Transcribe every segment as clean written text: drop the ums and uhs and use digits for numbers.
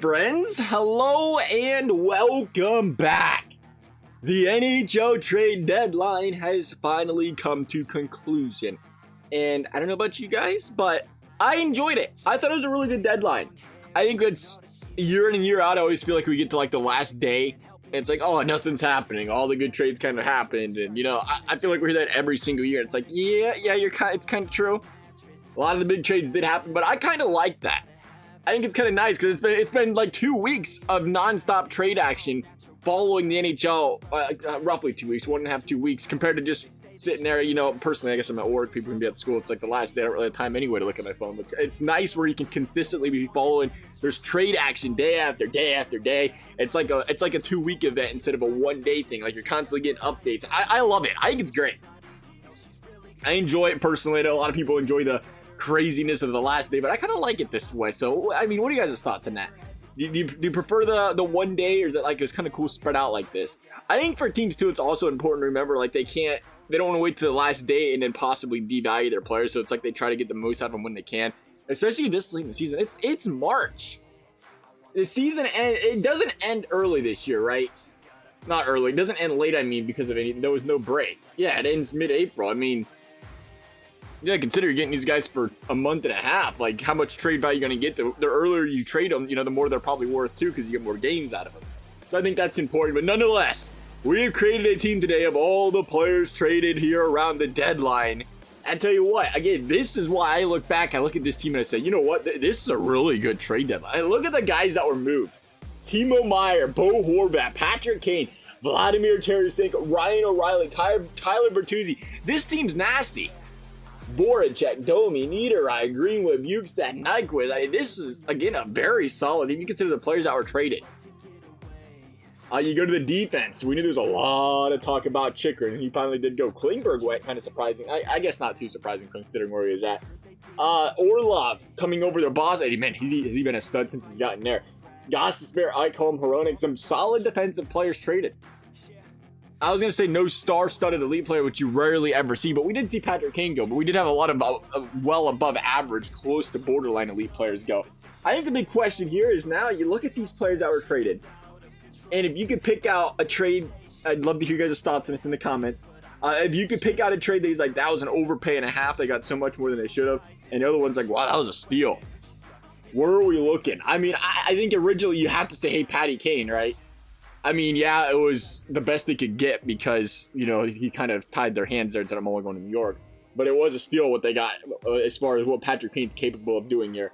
friends? Hello and welcome back. The NHL trade deadline has finally come to conclusion. And I don't know about you guys, but I enjoyed it. I thought it was a really good deadline. I think it's year in and year out, I always feel like we get to like the last day and it's like, oh, nothing's happening. All the good trades kind of happened. And, you know, I feel like we hear that every single year. It's like, yeah, it's kind of true. A lot of the big trades did happen, but I kind of like that. I think it's kind of nice because it's been like 2 weeks of nonstop trade action following the NHL, roughly 2 weeks, 1.5, 2 weeks, compared to just sitting there. You know, personally, I guess I'm at work. People can be at school. It's like the last day. I don't really have time anyway to look at my phone. But it's nice where you can consistently be following. There's trade action day after day after day. It's like a 2-week event instead of a 1-day thing. Like you're constantly getting updates. I love it. I think it's great. I enjoy it personally. I know a lot of people enjoy the craziness of the last day, but I kind of like it this way. So I mean, what are you guys' thoughts on that? Do you prefer the 1 day, or is it like it's kind of cool spread out like this? I think for teams too, it's also important to remember like they don't want to wait to the last day and then possibly devalue their players. So it's like they try to get the most out of them when they can, especially this late in the season. It's March. The season it doesn't end early this year, right? Not early. It doesn't end late. I mean, because of there was no break. Yeah, it ends mid-April. I mean, yeah, consider you're getting these guys for a month and a half. Like, how much trade value you're going to get? The earlier you trade them, you know, the more they're probably worth, too, because you get more games out of them. So I think that's important. But nonetheless, we have created a team today of all the players traded here around the deadline. And I tell you what, again, this is why I look back, I look at this team and I say, you know what? This is a really good trade deadline. And look at the guys that were moved. Timo Meier, Bo Horvat, Patrick Kane, Vladimir Tarasenko, Ryan O'Reilly, Tyler Bertuzzi. This team's nasty. Voracek, Domi, Niederreiter, Greenwood, Bukestad, Nyquist. This is, again, a very solid, if you consider the players that were traded. You go to the defense. We knew there was a lot of talk about Chikrin, and he finally did go. Klingberg went, kind of surprising. I guess not too surprising considering where he was at. Orlov coming over to Boston. Man, has he been a stud since he's gotten there. Gostisbehere, Eichholm, Hronek, some solid defensive players traded. I was going to say no star-studded elite player, which you rarely ever see, but we did see Patrick Kane go, but we did have a lot of well above average, close to borderline elite players go. I think the big question here is now you look at these players that were traded, and if you could pick out a trade, I'd love to hear your guys' thoughts on this in the comments. If you could pick out a trade that he's like, that was an overpay and a half, they got so much more than they should have, and the other one's like, wow, that was a steal. Where are we looking? I mean, I think originally you have to say, hey, Patty Kane, right? I mean, yeah, it was the best they could get because, you know, he kind of tied their hands there and said, I'm only going to New York. But it was a steal what they got as far as what Patrick Kane's capable of doing here.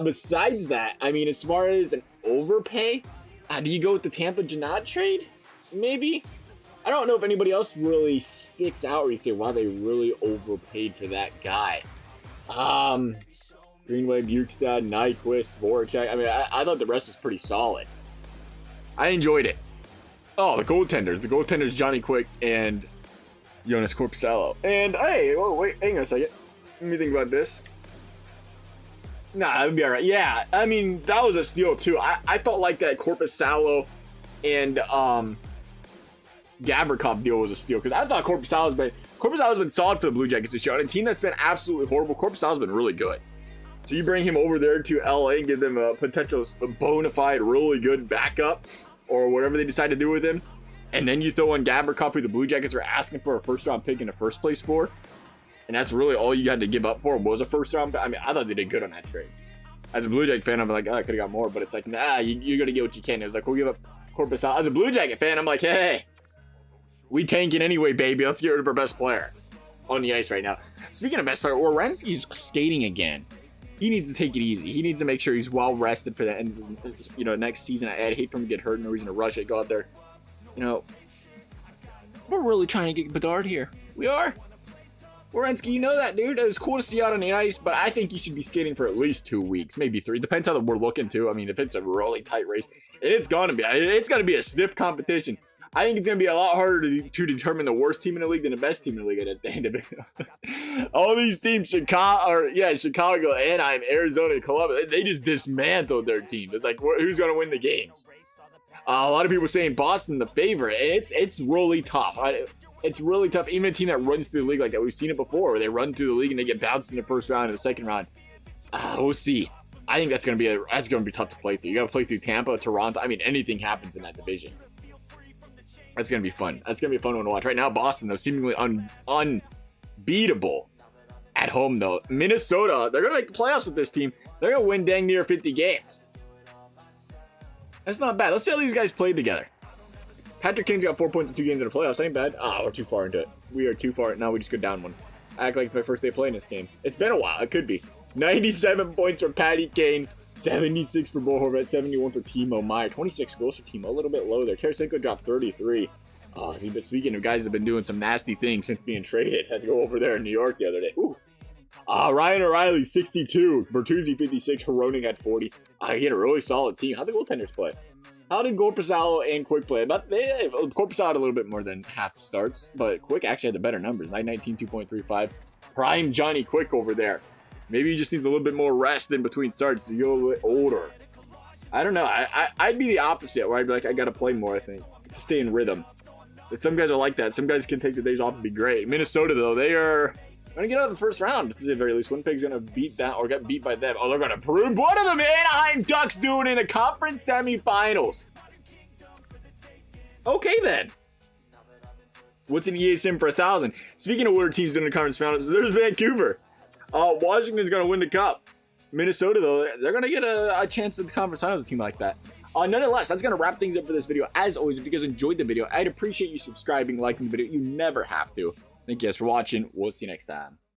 Besides that, I mean, as far as an overpay, do you go with the Tampa Janot trade? Maybe? I don't know if anybody else really sticks out where you say, wow, they really overpaid for that guy. Greenway, Bukestad, Nyquist, Voracek. I mean, I thought the rest was pretty solid. I enjoyed it. Oh, the goaltenders. The goaltenders, Johnny Quick and Jonas Korpisalo. And, hey, oh, wait, hang on a second. Let me think about this. Nah, that would be all right. Yeah, I mean, that was a steal, too. I felt like that Korpisalo and Gavrikov deal was a steal, because I thought Korpisalo's been solid for the Blue Jackets this year. On a team that's been absolutely horrible, Korpisalo's been really good. So you bring him over there to LA and give them a potential bona fide, really good backup or whatever they decide to do with him. And then you throw in Gavrikov, who the Blue Jackets are asking for a first-round pick in the first place for. And that's really all you had to give up for was a first-round pick. I mean, I thought they did good on that trade. As a Blue Jacket fan, I'm like, oh, I could have got more. But it's like, nah, you're going to get what you can. It was like, we'll give up Korpisalo. As a Blue Jacket fan, I'm like, hey, we tanking anyway, baby. Let's get rid of our best player on the ice right now. Speaking of best player, Werenski's skating again. He needs to take it easy. He needs to make sure he's well rested for that. And, you know, next season, I'd hate for him to get hurt. No reason to rush it. Go out there. You know, we're really trying to get Bedard here. We are. Werenski, you know that, dude. It was cool to see out on the ice, but I think he should be skating for at least 2 weeks, maybe 3. Depends how we're looking to. I mean, if it's a really tight race, it's going to be a stiff competition. I think it's going to be a lot harder to determine the worst team in the league than the best team in the league at the end of it. All these teams, Chicago, Anaheim, Arizona, Columbus, they just dismantled their teams. It's like, who's going to win the games? A lot of people saying Boston the favorite, and it's really tough. It's really tough. Even a team that runs through the league like that, we've seen it before, where they run through the league and they get bounced in the first round and the second round. We'll see. I think that's gonna be tough to play through. You gotta play through Tampa, Toronto. I mean, anything happens in that division. That's gonna be fun. That's gonna be a fun one to watch. Right now, Boston though, seemingly unbeatable at home though. Minnesota, they're gonna make the playoffs with this team. They're gonna win dang near 50 games. That's not bad. Let's see how these guys played together. Patrick Kane's got 4 points in 2 games in the playoffs. That ain't bad. We're too far into it. We are too far. Now we just go down one. I act like it's my first day playing this game. It's been a while. It could be. 97 points for Patty Kane. 76 for Barhorst. 71 for Timo Meier. 26 goals for Timo. A little bit low there. Tarasenko dropped 33. Speaking of guys that have been doing some nasty things since being traded. Had to go over there in New York the other day. Ooh. Ryan O'Reilly, 62. Bertuzzi, 56. Hroning at 40. He had a really solid team. How'd the goaltenders play? How did Korpisalo and Quick play? Korpisalo had a little bit more than half the starts, but Quick actually had the better numbers. 919, 2.35. Prime Johnny Quick over there. Maybe he just needs a little bit more rest in between starts to get a little bit older. I don't know. I'd be the opposite, where I'd be like, I got to play more, I think, to stay in rhythm. But some guys are like that. Some guys can take the days off and be great. Minnesota, though, they are going to get out of the first round, to say the very least. Winnipeg's going to beat that or get beat by them. Oh, they're going to prove what are the Anaheim Ducks doing in the conference semifinals? Okay, then. What's an EA sim for 1,000? Speaking of what our teams doing in the conference finals, there's Vancouver. Washington's going to win the cup. Minnesota, though, they're going to get a chance at the conference finals with a team like that. Nonetheless, that's going to wrap things up for this video. As always, if you guys enjoyed the video, I'd appreciate you subscribing, liking the video. You never have to. Thank you guys for watching. We'll see you next time.